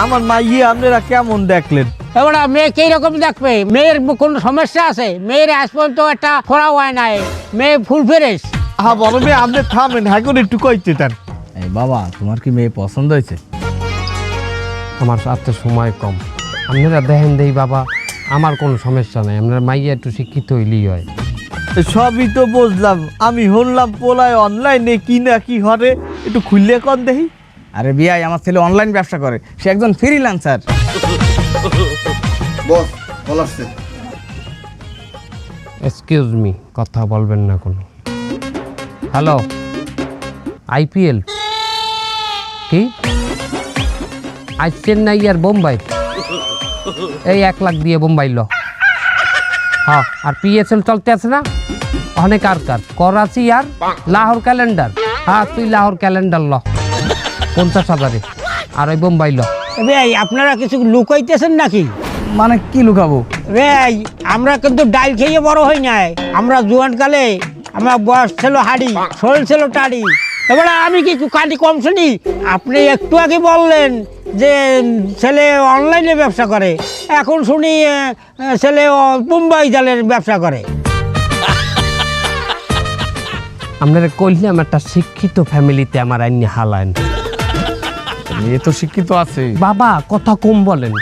আমার মাইয়ে আপনারা কেমন দেখলেন? এবার মেয়ে কি রকম দেখবে? মেয়ের কোনো সমস্যা আছে? মেয়ের আজ পর্যন্ত একটা ফোড়া হয় নাই, মেয়ে ফুল ফ্রেশ। হ্যাঁ বড় মেয়ে, আপনি থামেন, হ্যাঁ করে একটু কইতে চান। এই বাবা, তোমার কি মেয়ে পছন্দ হয়েছে? আমার সাথে সময় কম, আপনারা দেখেন দেই বাবা, আমার কোনো সমস্যা নাই, আপনার মাইয়া একটু শিক্ষিত হইলেই হয়। সবই তো বুঝলাম, আমি শুনলাম পোলায় অনলাইনে কি না কি হরে, একটু খুললে কন দেখি। আরে বিয়াই, আমার ছেলে অনলাইন ব্যবসা করে, সে একজন ফ্রিল্যান্সার। বস বল আসছে। এক্সকিউজ মি, কথা বলবেন না কোনো। হ্যালো, আইপিএল কি আজ চেন্নাই আর বোম্বাই? এই 1 লাখ দিয়ে বোম্বাই ল। হ্যাঁ, আর পিএসএল চলতে আছে না, অনেক আর করাচি আর লাহোর ক্যালেন্ডার। হ্যাঁ, তুই লাহোর ক্যালেন্ডার ল 50,000-এ, আর ওই বোম্বাই ল। ভাই আপনারা কিছু লুকাইতেছেন নাকি? মানে কি লুকাবো? ভাই আমরা কিন্তু ডাল খেয়ে বড় হই নাই। আমরা জোয়ান কালে আমার বয়স ছিল হাড়ি, শরীর ছিল টাড়ি। এবারে আমি কি কাটি কম শুনি? আপনি একটু আগে বললেন যে ছেলে অনলাইনে ব্যবসা করে, এখন শুনি ছেলে মুম্বাই জালের ব্যবসা করে। আপনারা কইলাম একটা শিক্ষিত ফ্যামিলিতে আমার আইনি হালাইন। মেয়ে তো শিক্ষিত আছে বাবা, কথা কম বলেন।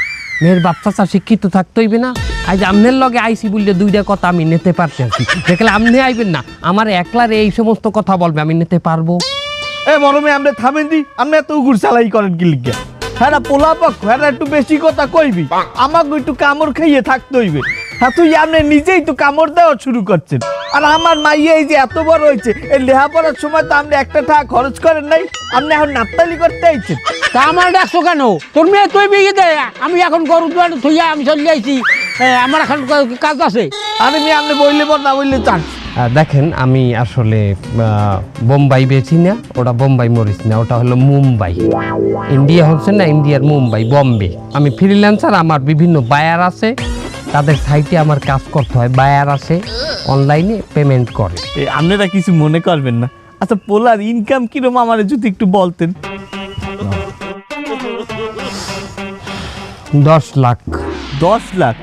মেয়ের বাচ্চা শিক্ষিত থাকতে হইবে না? আজ আমনের লগে আইসি বললে 2টা কথা আমি নিতে পারতেছি, দেখলে আপনি আইবেন না, আমার একলার এই সমস্ত কথা বলবে, আমি নিতে পারবো? এ বড় মেয়ে, আপনি থামেন দি, আপনি এত উগুর চালাই করেন কি লিখে? হ্যাঁ পোলা পক্ষ, হ্যাঁ একটু বেশি কথা কইবি, আমাকে একটু কামড় খাইয়ে থাকতে হইবে। হ্যাঁ তুই আপনি নিজেই তো কামড় দেওয়া শুরু করছেন। আর আমার মাইয়া এই যে এত বড় হয়েছে, এই লেখাপড়ার সময় তো আপনি একটা টাকা খরচ করেন নাই, আপনি এখন নাপতালি করতে আইছেন। তা আমার ডাকছো কেন? তোর মেয়ে তুই বিয়ে দে, আমি এখন গরু দুয়ারে থইয়া আমি চলে যাইছি, আমার এখন কাজ আছে। আরে মেয়ে, আপনি বললে বল, না বললে চান। দেখেন, আমি আসলে বোম্বাই বেচি না, ওটা বোম্বাই মরিচ না, ওটা হলো মুম্বাই। ইন্ডিয়া হচ্ছে না, ইন্ডিয়ার মুম্বাই, বম্বে। আমি ফ্রিল্যান্সার, আমার বিভিন্ন বায়ার আছে, তাদের সাইটে আমার কাজ করতে হয়। বায়ার আছে, অনলাইনে পেমেন্ট করে। আপনারা কিছু মনে করবেন না। আচ্ছা, পোলার ইনকাম কিরকম আমার যদি একটু বলতেন। 10 লাখ। 10 লাখ?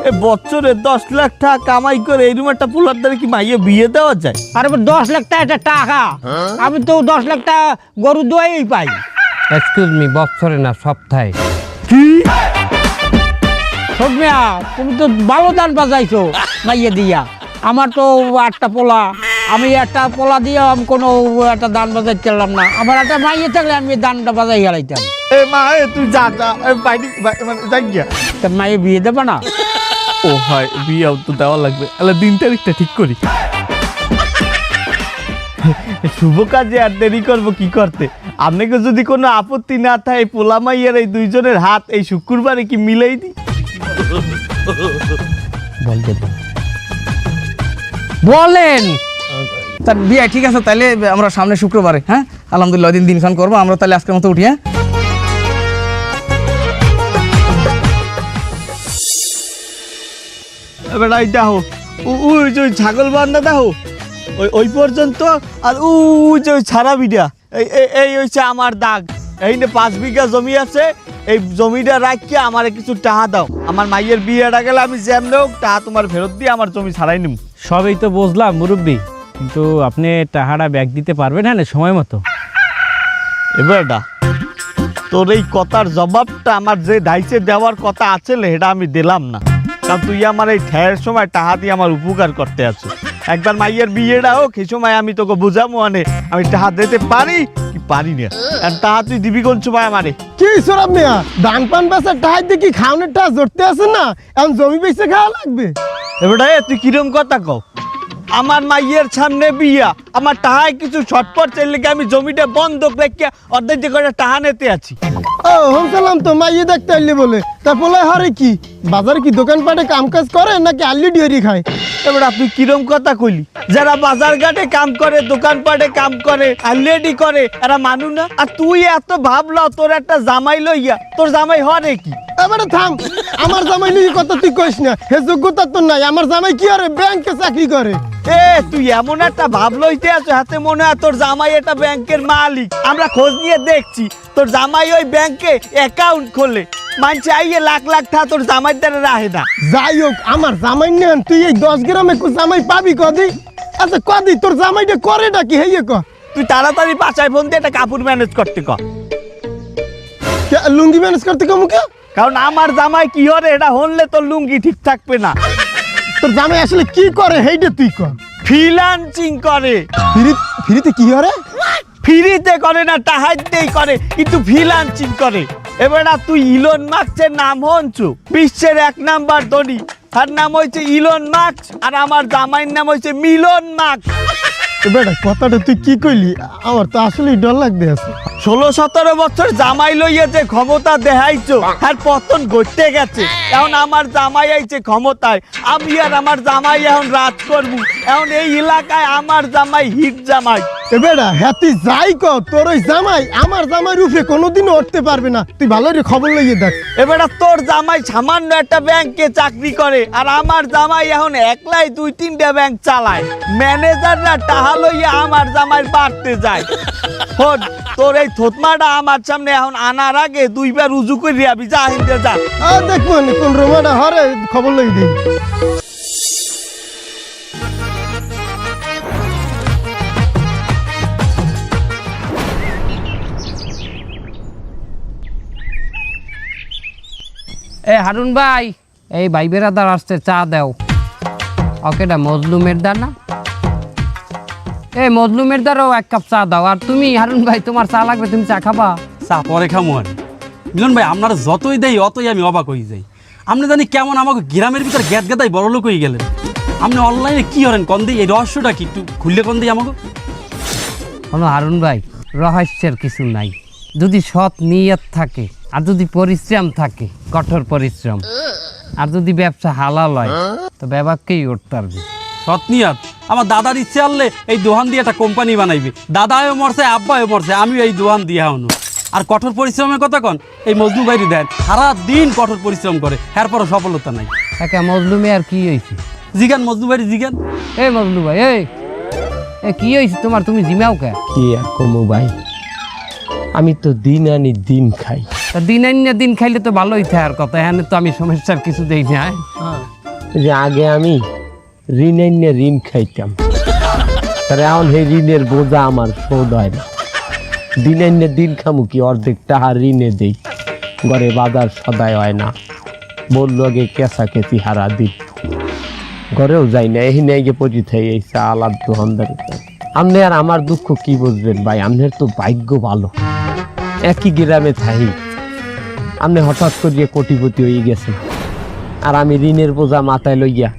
এ বছরে 10 লাখ টাকা কামাই করে এরকম একটা পোলার দ্বারা কি মাইয়ে বিয়ে দেওয়া যায়? আর 10 লাখ টাকা টাকা, আমি তো 10 লাখ টাকা গরু দুয়াই পাই। এক্সকিউজ মি, বছরে না, সপ্তাহে। কি? সৌমিয়া, তুমি তো ভালো দান বাজাইছো মাইয়ে দিয়া। আমার তো 8টা পোলা, আমি একটা পোলা দিয়ে আমি কোনো একটা দান বাজাইতে পারলাম না। আমার একটা মাইয়ে থাকলে আমি দানটা বাজাই গেলাইতাম। এ মা, তুই যা যা, বাইরে মানে যাই গিয়া। তা মাইয়ে বিয়ে দেবে না? ও হয়, বিয়েও তো দেওয়া লাগবে। তাহলে দিন তারিখটা ঠিক করি। শুভ কাজে আর দেরি করবো কি করতে? আপনাকে যদি কোনো আপত্তি না থাকে, পোলা মাইয়ের এই দুইজনের হাত এই শুক্রবারে কি মিলাই দিই? বলেন। তার বিয়াই ঠিক আছে, তাহলে আমরা সামনে শুক্রবারে, হ্যাঁ আলহামদুলিল্লাহ দিনখান করবো আমরা, তাহলে আজকের মতো উঠি। হ্যাঁ এবার দেখো, ওই যে ওই ছাগল বান্ধা দেখো, ওই পর্যন্ত। আর ওই যে ওই ছাড়া বিটা, এই হচ্ছে আমার দাগ। এই 5 বিঘা জমি আছে, এই জমিটা রাখিয়ে আমার কিছু টাকা দাও। আমার মাইয়ের বিয়েটা গেলে আমি যেমন হোক টাকা তোমার ফেরত দিয়ে আমার জমি ছাড়াই নিব। সবই তো বুঝলাম মুরব্বী, কিন্তু আপনি টাকাটা ব্যাক দিতে পারবেন না সময় মতো? এবারটা তোর এই কথার জবাবটা আমার যে দায়িত্বে দেওয়ার কথা আছে সেটা আমি দিলাম না, কারণ তুই আমার এই ঠেয়ের সময় টাকা দিয়ে আমার উপকার করতে আছো। একবার মাইয়ের বিয়েটা হোক, এই সময় আমি তোকে বুঝাবো, মানে আমি টাকা দিতে পারি কি পারি না। আর টাকা তুই দিবি কোন সময় আমারে? কি সরব মিয়া, ধান পান বেচার টাকা দিয়ে কি খাওয়ানোর টাকা জড়তে আছে না? এখন জমি বেচে খাওয়া লাগবে। এবারে তুই কিরম কথা কও? আমার মাইয়ের সামনে বিয়া, আমার টাকায় কিছু ছটপট চাইলে আমি জমিটা বন্ধক রেখে অর্ধেক করে টাকা নিতে আছি। ও হোমসালাম তো মাইয়ে দেখতে আইলে বলে, তা বলে হরে কি বাজারে কি দোকানপাটে কাম কাজ করে নাকি আল্লি ডিয়ারি খায়? এবার আপনি কিরম কথা কইলি? যারা বাজার ঘাটে কাম করে, দোকানপাটে কাম করে, আল্লেডি করে, এরা মানু না? আর তুই এত ভাবলো তোর একটা জামাই লইয়া, তোর জামাই হরে কি? এবারে থাম, আমার জামাই নিয়ে কথা তুই কইস না, হে যোগ্যতা তো নাই। আমার জামাই কি আরে ব্যাংকে চাকরি করে। এ তুই এমন একটা ভাব লইতে আছো, হাতে মনে হয় তোর জামাই একটা ব্যাংকের মালিক। আমরা খোঁজ নিয়ে দেখছি তোর জামাই ওই ব্যাংকে অ্যাকাউন্ট খোলে, মানছে আইয়ে লাখ লাখ টাকা তোর জামাইর দ্বারা রাহে না। যাই হোক আমার জামাই নেন, তুই এই 10 গ্রামে জামাই পাবি কদি? আচ্ছা কদি তোর জামাইটা করে নাকি হেয়ে ক? তুই তাড়াতাড়ি বাসায় ফোন দিয়ে একটা কাপড় ম্যানেজ করতে কর, লুঙ্গি ম্যানেজ করতে কমুকে? কারণ আমার জামাই কি হরে এটা হনলে তোর লুঙ্গি ঠিক থাকবে না। তোর জামাই আসলে কি করে হেইটা তুই কর। ফ্রিল্যান্সিং করে। ফ্রিতে কি হরে? ফ্রিতে করে না, টাহাইতেই করে, কিন্তু ফ্রিল্যান্সিং করে। এবার তুই ইলন মাস্কের নাম হনছু, বিশ্বের 1 নাম্বার ধনী, তার নাম হয়েছে ইলন মাস্ক, আর আমার জামাইয়ের নাম হয়েছে মিলন মাস্ক। বেটা কথাটা তুই কি কইলি? আমার তো আসলেই ডর লাগতে আছে। 16-17 বছর জামাই লইয়া যে ক্ষমতা দেখাইছো আর পতন ঘটতে গেছে, এখন আমার জামাই আইছে ক্ষমতায়, আমি আর আমার জামাই এখন রাজ করবো। এখন এই এলাকায় আমার জামাই হিট জামাই। বেটা হ্যাঁ তুই যাই ক, তোর ওই জামাই আমার জামাই রূপে কোনোদিনও উঠতে পারবে না। তুই ভালো করে খবর লইয়ে দেখ। এবার তোর জামাই সামান্য একটা ব্যাংকে চাকরি করে, আর আমার জামাই এখন একলাই 2-3টা ব্যাংক চালায়। ম্যানেজাররা টাহা লইয়া আমার জামাই বাড়তে যায়। শোন, তোর এই থতমাটা আমার সামনে এখন আনার আগে 2বার উজু করে আবি, যা হিন্দে যা। দেখবো কোন রোমাটা হরে খবর লইয়ে দিই। এ হারুন ভাই, এই ভাই বেড়াদার আসতে চা দাও। ওকেটা মজলুমের দা না? এ মজলুমের দ্বারাও 1 কাপ চা দাও। আর তুমি হারুন ভাই, তোমার চা লাগবে, তুমি চা খাবা? চা পরে খামো আর মিলন ভাই, আপনারা যতই দেই অতই আমি অবাক হয়ে যাই। আপনি জানি কেমন আমাকে গ্রামের ভিতর গ্যাদ গেদাই বড় লোক হয়ে গেলেন। আপনি অনলাইনে কি করেন কন দিই, এই রহস্যটা কি একটু খুললে কন দিই আমাকে। কোনো হারুন ভাই, রহস্যের কিছু নাই। যদি সৎ নিয়ত থাকে, আর যদি পরিশ্রম থাকে, কঠোর পরিশ্রম, আর যদি ব্যবসা হালাল হয়, তো ব্যবসাকেই উঠতে পারবে। সৎনিয়াত আমার দাদার ইচ্ছে আনলে এই দোকান দিয়ে একটা কোম্পানি বানাইবে। দাদাও মরছে, আব্বাও মরছে, আমিও এই দোকান দিয়ে হনো। আর কঠোর পরিশ্রমের কথা কন, এই মজনু ভাইরি দেন সারা দিন কঠোর পরিশ্রম করে, এরপরও সফলতা নাই। একা মজলুমে আর কি হয়েছে? জিগান মজনু ভাইরি জিগান। এই মজলু ভাই, এই কি হয়েছে তোমার? তুমি জিমাও কে? কি আর কমু ভাই, আমি তো দিন আনি দিন খাই। তা দিন আনিয়া দিন খাইলে তো ভালোই থাকার কথা। এখানে তো আমি সমস্যার কিছু দেই না। যে আগে আমি ঋণ আনিয়ে ঋণ খাইতাম, তাহলে এখন সেই ঋণের বোঝা আমার শোধ হয় না। দিন আনিয়ে দিন খামু কি, অর্ধেক টাকা ঋণে দেই, ঘরে বাজার সদায় হয় না, বললো আগে কেঁচা কেচি হারা দিন, ঘরেও যাই না। এই নিয়ে গিয়ে পচি থাই এই চাল আর দোকানদার। আপনি আর আমার দুঃখ কি বুঝবেন ভাই, আপনার তো ভাগ্য ভালো, একই গ্রামে থাই, আপনি হঠাৎ করিয়ে কোটিপতি হয়ে গেছেন, আর আমি ঋণের বোঝা মাথায় লইয়া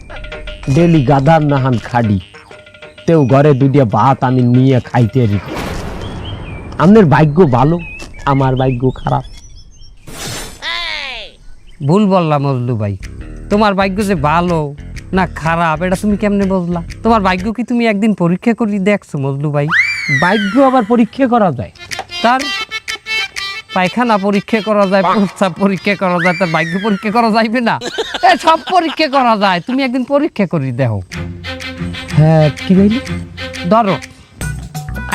ডেলি গাদার নাহান খাডি, তেও ঘরে 2টা ভাত আমি নিয়ে খাইতে রি। আপনার ভাগ্য ভালো, আমার ভাগ্য খারাপ। ভুল বললাম মজলু ভাই, তোমার ভাগ্য যে ভালো না খারাপ এটা তুমি কেমনে বুঝলা? তোমার ভাগ্য কি তুমি একদিন পরীক্ষা করে দেখছো মজলু ভাই? ভাগ্য আবার পরীক্ষা করা যায়? তার পায়খানা পরীক্ষা করা যায়, প্রস্রাব পরীক্ষা করা যায়, তার ভাগ্য পরীক্ষা করা যাইবে না? সব পরীক্ষা করা যায়, তুমি একদিন পরীক্ষা করে দেখো। হ্যাঁ কি বলি? ধরো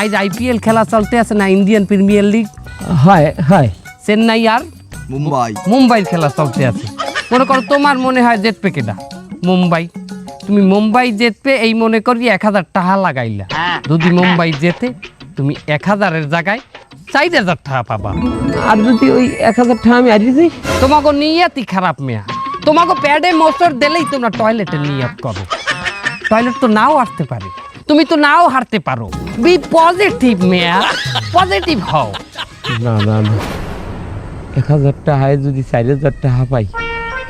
আজ IPL খেলা চলতে আছে না, ইন্ডিয়ান প্রিমিয়ার লিগ। হয় হয়, চেন্নাই আর মুম্বাইয়ের খেলা চলতে আছে। মনে করো তোমার মনে হয় জেতবে কেটা? মুম্বাই। তুমি মুম্বাই জেতবে এই মনে করি 1000 টাকা লাগাইলা। যদি মুম্বাই জেতে, তুমি 1000-এর জায়গায় 4000 টাকা পাবা। আর যদি ওই 1000 টাকা আমি হারিয়ে যাই? তোমাকে নিয়তই খারাপ মেয়া। তোমাকে প্যাডে মোচড় দিলেই তোমরা টয়লেটে নিয়ত করো। টয়লেট তো নাও আসতে পারে, তুমি তো নাও হারতে পারো। বি পজিটিভ মেয়া, পজিটিভ হও। না না না, 1000 টাকায় যদি 4000 টাকা পাই,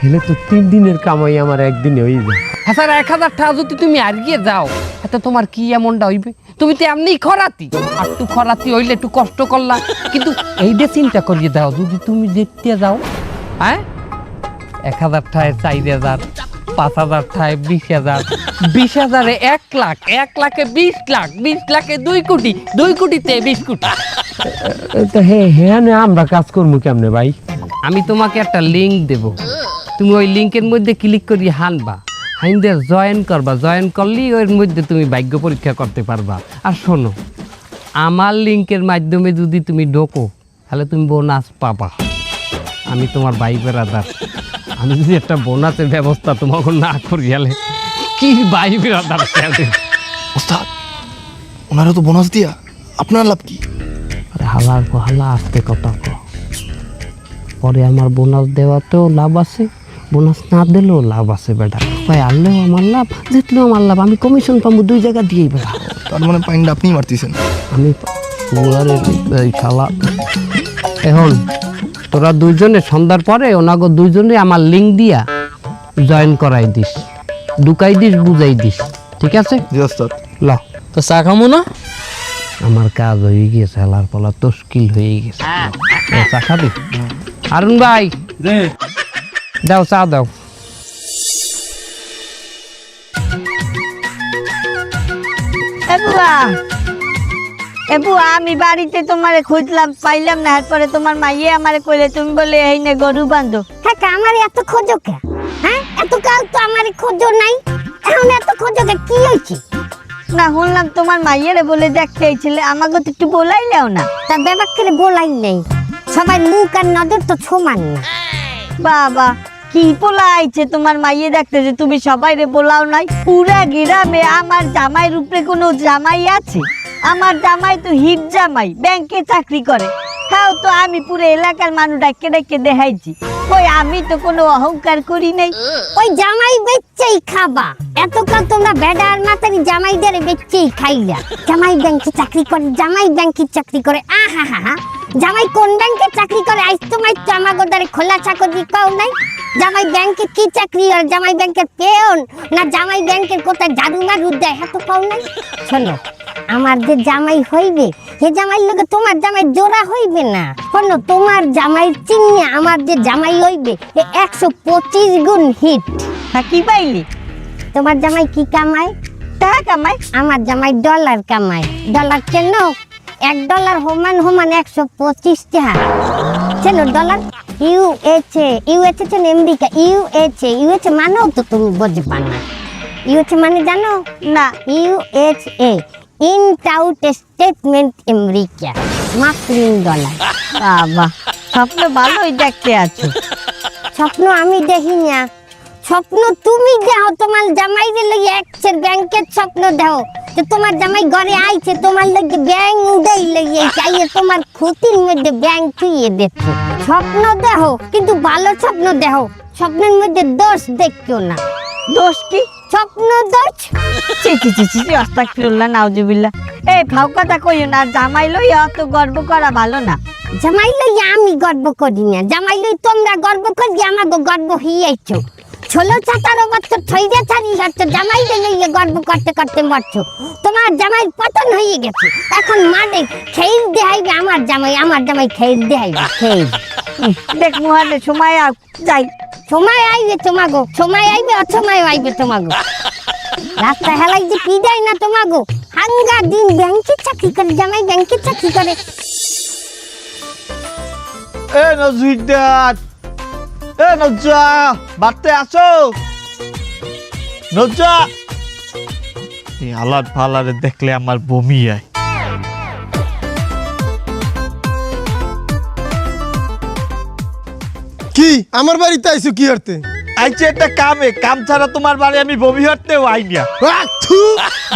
হেলে তো 3 দিনের কামাই আমার একদিনে হয়ে যায়। হ্যাঁ স্যার, 1000 টাকা যদি তুমি হারিয়ে যাও, এতে তোমার কি এমনটা হইবে? তুমি তো এমনি খরাতি, আর একটু খরাতি হইলে একটু কষ্ট করলা, কিন্তু এইটা চিন্তা করিয়ে দাও, যদি তুমি দেখতে যাও, হ্যাঁ 1000 টাকায় 4000, 5000 টাকায় 20,000, 20,000-এ 1 লাখ, 1 লাখে 20 লাখ, 20 লাখে 2 কোটি, 2 কোটিতে 20 কোটি। তো হ্যাঁ না, আমরা কাজ করবো কেমনে ভাই? আমি তোমাকে একটা লিঙ্ক দেব, তুমি ওই লিঙ্কের মধ্যে ক্লিক করি হানবা, হাইন্দে জয়েন করবা, জয়েন করলেই ওর মধ্যে তুমি ভাগ্য পরীক্ষা করতে পারবা। আর শোনো, আমার লিঙ্কের মাধ্যমে যদি তুমি ঢোকো, তাহলে তুমি বোনাস পাবা। আমি তোমার ভাই বেড়াদার, আমি যদি একটা বোনাসের ব্যবস্থা তোমাকে না করি গেলে কি ভাই বেড়াদার ওস্তাদ ওনারা তো বোনাস দিয়া আপনার লাভ কি? আরে হালার হালা আসতে কথা কও। পরে আমার বোনাস দেওয়াতেও লাভ আছে, বোনাস না দিলেও লাভ আছে বেটা। ভাই আনলেও আমার লাভ, জিতলেও আমার লাভ। আমি কমিশন পাবো 2 জায়গা দিয়েই বেটা। তার মানে পাইনটা আপনিই মারতেছেন। আমি এই শালা। এখন তোরা দুইজনে সন্ধ্যার পরে ওনাগো দুইজনে আমার লিঙ্ক দিয়া জয়েন করাই দিস, ঢুকাই দিস, বুঝাই দিস, ঠিক আছে? জি ওস্তাদ। ল তো চা খামো না? আমার কাজ হয়ে গেছে, হেলার পলা তস্কিল হয়ে গেছে। চা খাবি? হারুন ভাই দাও চা দাও। বুয়া আমি বাড়িতে তোমারে খুঁজলাম, পাইলাম না। এরপরে তোমার মাইয়ে আমারে কইলে তুমি বলে এই নে গরু বান্ধো। হ্যাঁ আমার এত খোঁজো কে? হ্যাঁ এত কাল তো আমার খোঁজো নাই, এখন এত খোঁজো কে? কি হয়েছে? না শুনলাম তোমার মাইয়েরে বলে দেখতে এইছিলে, আমাকে তো একটু বলাইলেও না। তা ব্যাপার করে বলাই নেই, সবাই মুখ আর নজর তো সমান না। বাবা কি পোলাইছে তোমার মাইয়ে দেখতে যে তুমি সবাইরে বলাও নাই? পুরা গ্রামে আমার জামাইয়ের উপরে কোনো জামাই আছে? আমার জামাই তো হিট জামাই, ব্যাংকে চাকরি করে। তাও তো আমি পুরো এলাকার মানুষ ডাকে ডাকে দেখাইছি। কই আমি তো কোনো অহংকার করি নাই। ওই জামাই বেচছেই খাবা, এতকাল তোমরা বেড়ার মাতারি জামাইদের বেচছেই খাইলা। জামাই ব্যাংকে চাকরি করে, জামাই ব্যাংকে চাকরি করে। আহা হা হা, জামাই কোন ব্যাংকে চাকরি করে? আজ তোমার তো আমাকে দ্বারে খোলা চাকরি পাও নাই। জামাই ব্যাংকে কি চাকরি? আর জামাই ব্যাংকের পেয়ন না জামাই ব্যাংকের কোথায় জাদু মারু দেয়, হ্যাঁ তো পাও নাই। শোনো, আমার যে জামাই হইবে সে জামাই লোকে তোমার জামাই জোড়া হইবে না। শোনো, তোমার জামাই চিনিয়ে আমার যে জামাই হইবে 125 গুণ হিট। হ্যাঁ কি পাইলি? তোমার জামাই কি কামায়? টাকা কামায়। আমার জামাই ডলার কামায়। ডলার কেন? $1 সমান 125 টাকা। চেনো ডলার? ইউএসএ, ইউএসএ চেনো? আমেরিকা, ইউএসএ মানেও তো তুমি বুঝবা না। ইউএসএ মানে জানো না। ইউএসএ ইনআউট স্টেটমেন্ট আমেরিকা, মার্কিন ডলার। বাবা স্বপ্ন ভালোই দেখতে আছো। স্বপ্ন আমি দেখি না, স্বপ্ন তুমি দেখো। তোমার জামাই লইয়া একচের ব্যাংকের স্বপ্ন দেখো যে তোমার জামাই ঘরে আইছে, তোমার লইয়া ব্যাংক উড়াই লইয়া চাইয়ে তোমার ক্ষতির মধ্যে ব্যাংক থুইয়ে দেখো। স্বপ্ন দেখো কিন্তু ভালো স্বপ্ন দেখো, স্বপ্নের মধ্যে দোষ দেখো না। দোষ কি? স্বপ্ন দোষ। ছি ছি ছি ছি, আস্তাগফিরুল্লাহ, নাউজুবিল্লাহ। এই ফাও কথা কইও না, জামাই লইয়া অত গর্ব করা ভালো না। জামাই লইয়া আমি গর্ব করি না, জামাই লই তোমরা গর্ব করি, আমাকে গর্ব হইয়াইছো। 16-17 বছর ছইয়া ছাড়ি হচ্ছে জামাই লইয়া গর্ব করতে করতে মরছো। তোমার জামাই পতন হয়ে গেছে, এখন মাঠে খেল দেখাইবে আমার জামাই, আমার জামাই খেল দেখাইবে। খেল দেখ মুহানে সময় যাই, সময় আইবে তোমাগো, সময় আইবে, অসময় আইবে তোমাগো। রাস্তা হেলাই যে কি যায় না তোমাগো। হাঙ্গা দিন ব্যাংকে চাকরি করে, জামাই ব্যাংকে চাকরি করে। এ নজরুদ্দার, এ নজ্জা বাড়তে আসো। নজ্জা, এই আলাদ ফালারে দেখলে আমার বমি আয়। কি আমার বাড়িতে আইছো কি করতে? আইছে একটা কামে, কাম ছাড়া তোমার বাড়ি আমি বমি হতেও আই না।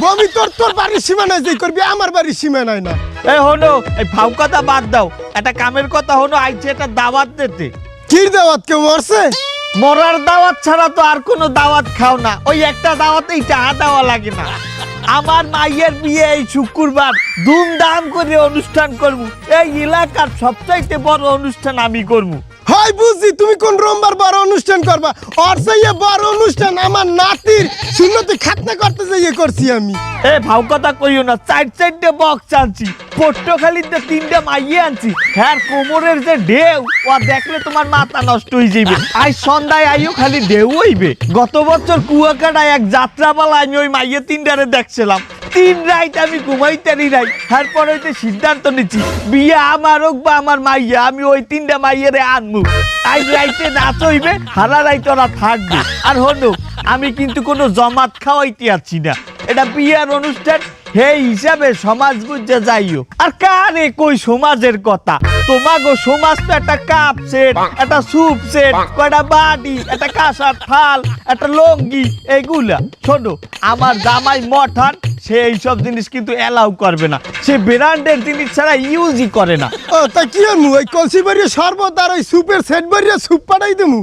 বমি তোর বাড়ির সীমানায় যে করবি, আমার বাড়ির সীমানায় না। এই হনো, এই ফাউ কথা বাদ দাও, একটা কামের কথা হনো। আইছে একটা দাওয়াত দিতে। কি দাওয়াত? কেউ মরছে? মরার দাওয়াত ছাড়া তো আর কোনো দাওয়াত খাও না। ওই একটা দাওয়াতেই টাকা দেওয়া লাগে না। আমার মাইয়ের বিয়ে এই শুক্রবার ধুমধাম করে অনুষ্ঠান করবো। এই এলাকার সবচাইতে বড় অনুষ্ঠান আমি করবো। হয় বুঝছি তুমি কোন রোববার বড় অনুষ্ঠান করবা। আর সেই বড় অনুষ্ঠান আমার নাতির সুন্নতি খাতনা করতে যাইয়ে করছি আমি। এ ভাও কথা কইও না, 4-4টে বক্স আনছি, পট্টখালিতে 3টে মাইয়ে আনছি। হ্যাঁ কোমরের যে ঢেউ, ও দেখলে তোমার মাথা নষ্ট হয়ে যাবে। আজ সন্ধ্যায় আইও খালি ঢেউ হইবে। গত বছর কুয়াকাটায় এক যাত্রাপালা আমি ওই মাইয়ে 3টারে দেখছিলাম। 3 রাত আমি ঘুমাইতারি নাই। তারপর হইতে সিদ্ধান্ত নিচ্ছি, বিয়ে আমার হোক বা আমার মাইয়া, আমি ওই 3টা মাইয়েরে আনবো। আজ রাইতে নাচ হইবে, হারা রাইতে ওরা থাকবে। আর হলো, আমি কিন্তু কোনো জমাত খাওয়াইতে আছি না, এটা বিয়ের অনুষ্ঠান। সেই হিসাবে সমাজ বুঝে যাইও। আর কারে কই সমাজের কথা, তোমাগো সমাজ তো একটা কাপ সেট, একটা স্যুপ সেট, কয়টা বাটি, একটা কাঁসার থাল, একটা লঙ্গি, এইগুলা। শোনো, আমার জামাই মঠান, সে এইসব জিনিস কিন্তু অ্যালাউ করবে না, সে ব্র্যান্ডের জিনিস ছাড়া ইউজই করে না। ও তা কি হমু, ওই কলসি বাড়িয়ে শরবত আর ওই সুপের সেট বাড়িয়ে স্যুপ পাঠাই দেবো?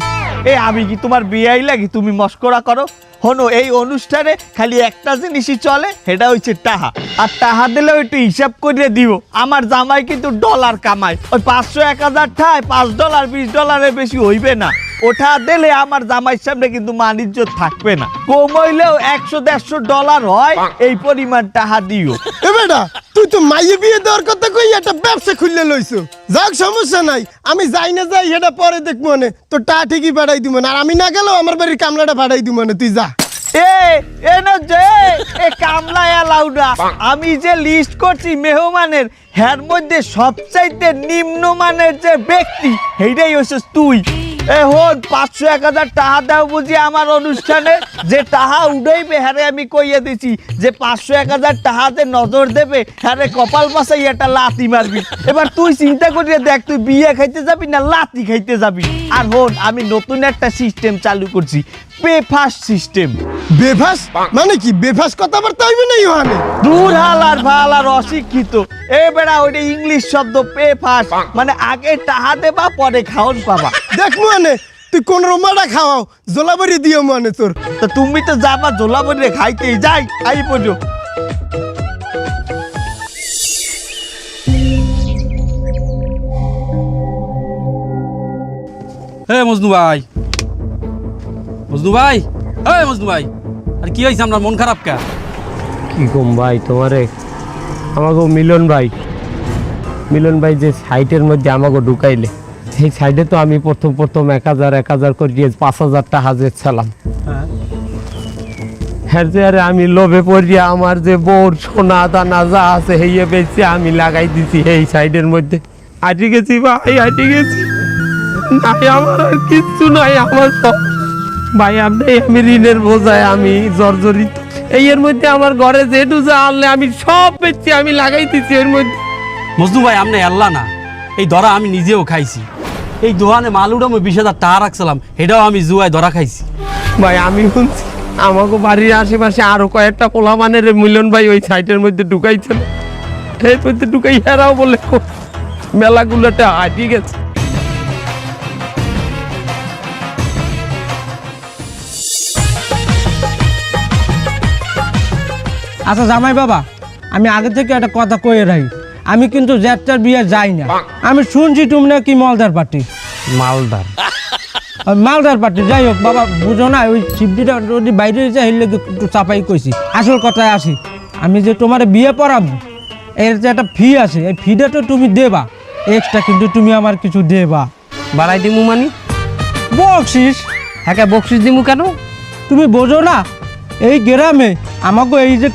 এ আমি কি তোমার বিয়াই লাগি তুমি মস্করা করো? হনো, এই অনুষ্ঠানে খালি একটা জিনিসই চলে, সেটা হচ্ছে টাহা। আর টাহা দিলেও একটু হিসাব করে দিব। আমার জামাই কিন্তু ডলার কামায়, ওই 500 1000 ঠায় $5 $20 বেশি হইবে না। ওঠা দিলে আমার জামাইয়ের সামনে কিন্তু বাণিজ্য থাকবে না। কম হইলেও $100-150 হয়, এই পরিমাণ টাহা দিও। এ বেটা, তুই তো মাইয়ে বিয়ে দেওয়ার কথা কই একটা ব্যবসা খুললে লইছো। যাক, সমস্যা নাই, আমি যাই না যাই এটা পরে দেখবো মনে, তো টা ঠিকই পাঠাই দিব না। আর আমি না গেলেও আমার বাড়ির কামলাটা পাঠাই দিব না, তুই যা। কামলা এলাউ না। আমি যে লিস্ট করছি মেহমানের, এর মধ্যে সবচাইতে নিম্নমানের যে ব্যক্তি, সেইটাই হচ্ছে তুই। হন 500-1000 টাকা দাও বুঝি আমার অনুষ্ঠানে, যে টাহা উঠাইবে হ্যারে আমি কইয়া দিছি যে 500-1000 টাকাতে নজর দেবে, হ্যারে কপাল বাসাই একটা লাতি মারবি। এবার তুই চিন্তা করিয়া দেখ, তুই বিয়ে খাইতে যাবি না লাতি খাইতে যাবি। আর হন, আমি নতুন একটা সিস্টেম চালু করছি, বেফাস সিস্টেম। বেফাস মানে কি? বেফাস কথাবার্তা হইবে না ইহানে? দূর হালার ভালার অশিক্ষিত। এ বেড়া, ওইটা ইংলিশ শব্দ বেফাস, মানে আগে টাহা দেবা পরে খাওন পাবা। দেখ মানে, তুই কোন রোমাটা খাওয়াও, জোলাবাড়ি দিও মানে তোর। তো তুমি তো যাবা জোলাবরে খাইতেই, যাই আই পড়ো। হে মজনু ভাই, মজনু ভাই, এই মজনু ভাই, আর কি হয়েছে? আপনার মন খারাপ কে? কি কম ভাই তোমারে, আমাকে মিলন ভাই যে সাইটের মধ্যে আমাকে ঢুকাইলে, সেই সাইডে তো আমি প্রথম 1000 করিয়ে 5000 টাকা যেছিলাম। হ্যাঁ যে আরে আমি লোভে পড়িয়া আমার যে বোর সোনা দানা যা আছে হেয়ে বেঁচে আমি লাগাই দিছি এই সাইডের মধ্যে। হাঁটি গেছি ভাই, হাঁটি গেছি, নাই আমার আর কিচ্ছু নাই। আমার তো ভাই আপনি, আমি ঋণের বোঝায় আমি জর্জরিত। এই এর মধ্যে আমার ঘরে যেটু যা আনলে আমি সব বেচছি, আমি লাগাই দিচ্ছি এর মধ্যে। মজনু ভাই, আপনি আল্লাহ না, এই ধরা আমি নিজেও খাইছি। এই দোকানে মালুটা আমি 20,000 টাকা রাখছিলাম, এটাও আমি জুয়ায় ধরা খাইছি। ভাই আমি শুনছি আমাকে বাড়ির আশেপাশে আরো কয়েকটা পোলা মানের মিলন ভাই ওই সাইটের মধ্যে ঢুকাইছেন, এই মধ্যে ঢুকাই হেরাও বলে মেলাগুলোতে হাঁটি গেছে। আচ্ছা জামাই বাবা, আমি আগে থেকে একটা কথা কয়ে রাখি, আমি কিন্তু জ্যাঠার বিয়ে যাই না। আমি শুনছি তুমি নাকি মালদার পার্টি। মালদার? মালদার পার্টি, যাই হোক বাবা, বুঝো না, ওই শিবজিটা যদি বাইরে যায় হেললে একটু চাপাই কইছি। আসল কথায় আসি, আমি যে তোমার বিয়ে পড়াবো, এর যে একটা ফি আছে, এই ফিটা তো তুমি দেবা, এক্সট্রা কিন্তু তুমি আমার কিছু দেবা। বাড়াই দিমু মানে? বকশিস। হ্যাঁ, বকশিস দিমু কেন? তুমি বোঝো না, এই গ্রামে আমাকে এই যে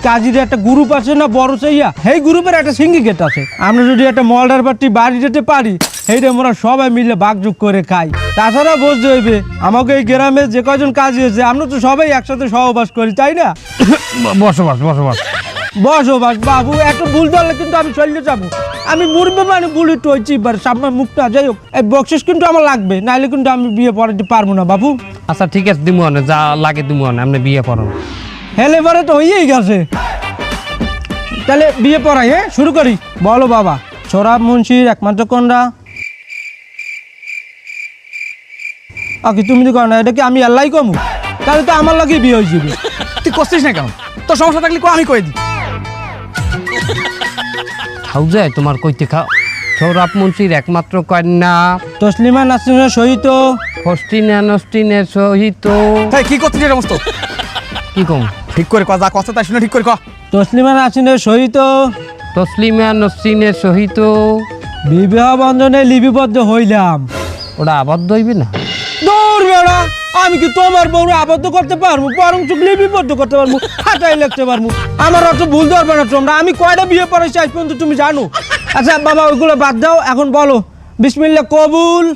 কাজীর একটা গ্রুপ আছে না বড় চাইয়া, সেই গ্রুপের একটা সিন্ডিকেট আছে। আমরা যদি একটা মলদার পার্টি বাড়ি যেতে পারি, সেইটা আমরা সবাই মিলে ভাগযোগ করে খাই। তাছাড়া বুঝতে হইবে, আমাকে এই গ্রামে যে কয়জন কাজী আছে, আমরা তো সবাই একসাথে সহবাস করি, তাই না? বসবাস বসবাস বাবু, একটু ভুল ধরলে কিন্তু আমি চলে যাবো। আমি মুরবে মানে বুড়ি টইছি, এবার সামনে মুখটা। যাই হোক, এই বকশিস কিন্তু আমার লাগবে, নাহলে কিন্তু আমি বিয়ে পড়াতে পারবো না বাবু। আচ্ছা ঠিক আছে, দিমু না, যা লাগে দিমু না, আপনি বিয়ে পড়ান। হেলে পরে তো হয়েই গেছে, তাহলে বিয়ে পড়াই। হ্যাঁ, শুরু করি। বলো বাবা, সোরাব মুন্সির একমাত্র কন্যা। আকি তুমি তো কর না, এটা কি আমি আল্লাহ কমু? তাহলে তো আমার লাগেই বিয়ে হয়েছিল। তুই করছিস না কেন? তোর সমস্যা থাকলে আমি কয়ে দিই। খাও যায় তোমার কইতে খাও। সৌরভ মুন্সির একমাত্র কন্যা তসলিমা নাসরিনের সহিত ফস্টিনা নস্টিনের সহিত। কি করছিস এটা মস্ত? কি কম? ঠিক করে কথা, কথা তাই শুনে ঠিক করে কহ। তসলিমা নাসরিনের সহিত তসলিমা নস্রিনের সহিত বিবাহ বন্ধনে লিপিবদ্ধ হইলাম। ওটা আবদ্ধ হইবে না? দূর বেড়া, আমি কি তোমার বউ আবদ্ধ করতে পারবো? বরং লিপিবদ্ধ করতে পারবো, খাতায় লিখতে পারবো। আমার অত ভুল ধরবে না তোমরা। আমি কয়টা বিয়ে পড়াইছি আজ পর্যন্ত তুমি জানো? আচ্ছা বাবা, ওইগুলো বাদ দাও, এখন বলো বিসমিল্লাহ কবুল।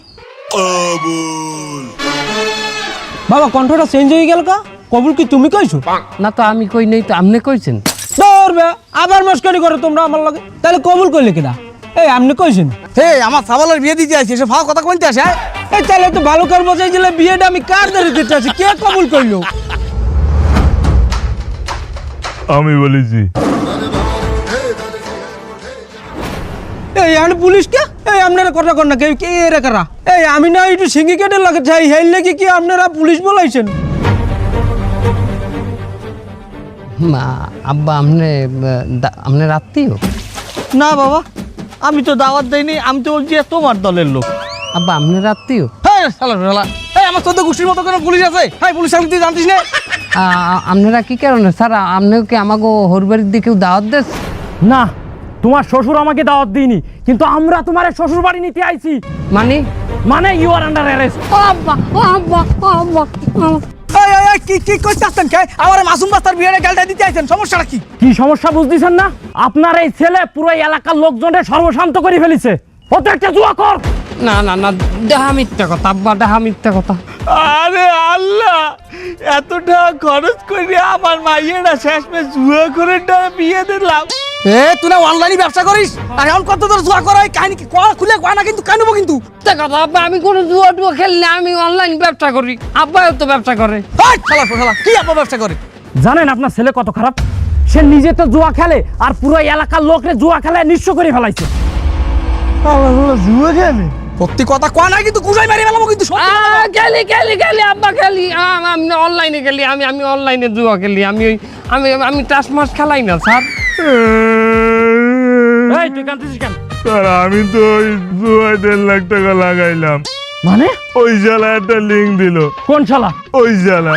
বাবা কণ্ঠটা চেঞ্জ হয়ে গেল কা? কবুল কি তুমি কইছো? না তো আমি কই নাই, তো আপনি কইছেন। দূর করবে আবার মস্কারি করে তোমরা আমার লগে তাহলে কবুল করলে কিনা এই আপনি কইছেন হে আমার সাবালের বিয়ে দিতে আসছে সে ভাও কথা কইতে আসে হ্যাঁ? এই তাহলে তো ভালো করে বোঝাই দিলে বিয়েটা আমি কার ধরে দিতে আছি কে কবুল করলো আমি বলেছি এই আমি পুলিশ কে এই আপনারা কথা কর না কে কে এরা কারা এই আমি না একটু সিন্ডিকেটের লাগে চাই হেল লাগি কি আপনারা পুলিশ বলাইছেন আব্বা আপনার আত্মীয়? না বাবা, আমি তো দাওয়াত দেইনি, আমি তো বলছি তোমার দলের লোক। আব্বা আপনার আত্মীয়? হ্যাঁ শালা শালা এই আমার 14 গোষ্ঠীর মতো কোনো পুলিশ আছে হ্যাঁ পুলিশ আমি তুই জানতিস না আপনারা কি কারণে স্যার আপনিও কি আমাকে হরবাড়ির দিকেও দাওয়াত দেন? না, তোমার শ্বশুর আমাকে দাওয়াত দিইনি, কিন্তু আমরা তোমার শ্বশুর বাড়ি নিতে আইছি। মানে ইউ আর আন্ডার অ্যারেস্ট। এই এই এই, কি কি কইতাছেন কে আমার মাসুম বাস্তার বিয়ের গালটা দিতে আইছেন সমস্যাটা কি কি সমস্যা বুঝতেছেন না? আপনার এই ছেলে পুরো এলাকার লোকজনের সর্বশান্ত করে ফেলেছে। ও তো একটা জুয়া কর। না না না, দেহা মিথ্যা কথা আব্বা, দেহা মিথ্যা কথা। আরে আল্লাহ, এত টাকা খরচ করে আমার মাইয়েরা শেষমেশ জুয়া করে বিয়ে দিলাম। এ তুই না অনলাইনে ব্যবসা করিস আর এখন কত তোর জুয়া করাই কাহিনী কি খুলে কয় না কিন্তু কানুবো কিন্তু কথা আব্বা, আমি কোনো জুয়া টুয়া খেলি না, আমি অনলাইন ব্যবসা করি। আব্বাও তো ব্যবসা করে। শালা শালা কি আপা ব্যবসা করে? জানেন আপনার ছেলে কত খারাপ? সে নিজে তো জুয়া খেলে আর পুরো এলাকার লোকরে জুয়া খেলায় নিঃস্ব করে ফেলাইছে। জুয়া খেলে সত্যি কথা কয় না কিন্তু কুজাই মারি ফেলাবো কিন্তু খেলি খেলি খেলি আব্বা খেলি, আমি অনলাইনে খেলি, আমি অনলাইনে জুয়া খেলি। আমি টাস মাস খেলাই না স্যার। এই তুই কাঁদছিস কেন? স্যার আমি তো ওই জুয়ায় 1.5 লাখ টাকা লাগাইলাম। মানে ওই শালা একটা লিঙ্ক দিল। কোন শালা? ওই শালা।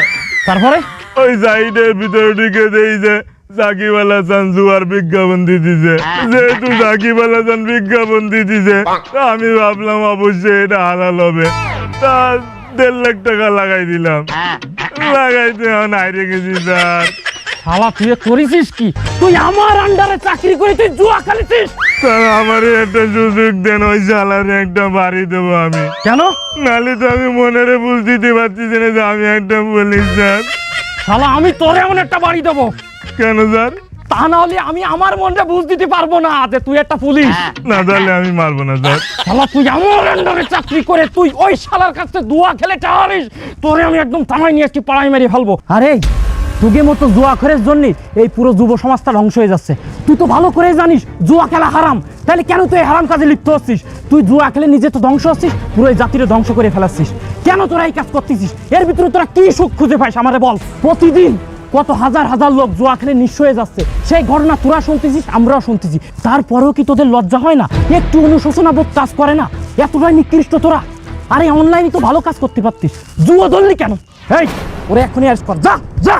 তারপরে ওই সাইডের ভিতরে ঢুকে দেই যে সাকিব আল হাসান জুয়ার বিজ্ঞাপন দিতেছে। যেহেতু সাকিব আল হাসান বিজ্ঞাপন দিতেছে, আমি ভাবলাম অবশ্যই এটা হালাল হবে। তা 1.5 লাখ টাকা লাগাই দিলাম। লাগাইতে হাইরে গেছি স্যার। শালা তুই করেছিস কি? তুই আমার আন্ডারে চাকরি করে তুই জুয়া খেলেছিস? স্যার আমার একটা সুযোগ দেন, ওই শালারে একটা বাড়ি দেবো আমি। কেন? নালে তো আমি মনেরে বুঝ দিতে পারছি না যে আমি একটা পুলিশ স্যার। শালা আমি তোর এমন একটা বাড়ি দেবো। কেন স্যার? তা না হলে আমি আমার মনটা বুঝ দিতে পারবো না যে তুই একটা পুলিশ। না তাহলে আমি মারবো না স্যার। শালা তুই আমার আন্ডারে চাকরি করে তুই ওই শালার কাছে জুয়া খেলে টাহারিস, তোরে আমি একদম থামাই নিয়ে আসছি, পাড়াই মেরে ফেলবো। আরে তোকে মতো জুয়া খেলের জন্য এই পুরো যুব সমাজটা ধ্বংস হয়ে যাচ্ছে। তুই তো ভালো করে জানিস জুয়া খেলা হারাম, তাহলে কেন তুই হারাম কাজে লিপ্ত হচ্ছিস? তুই জুয়া খেলে নিজে তো ধ্বংস হচ্ছিস, পুরো এই জাতিরে ধ্বংস করে ফেলাচ্ছিস। কেন তোরা এই কাজ করতেছিস? এর ভিতরে তোরা কি সুখ খুঁজে পাইস আমারে বল? প্রতিদিন কত হাজার হাজার লোক জুয়া খেলে নিঃস্ব হয়ে যাচ্ছে, সেই ঘটনা তোরা শুনতেছিস, আমরাও শুনতেছি। তারপরেও কি তোদের লজ্জা হয় না? একটু অনুশোচনা বোধ কাজ করে না? এতটাই নিকৃষ্ট তোরা। আরে অনলাইনে তো ভালো কাজ করতে পারতিস, জুয়া ধরলি কেন? এই ওরে এখনই অ্যারেস্ট কর, যা যা।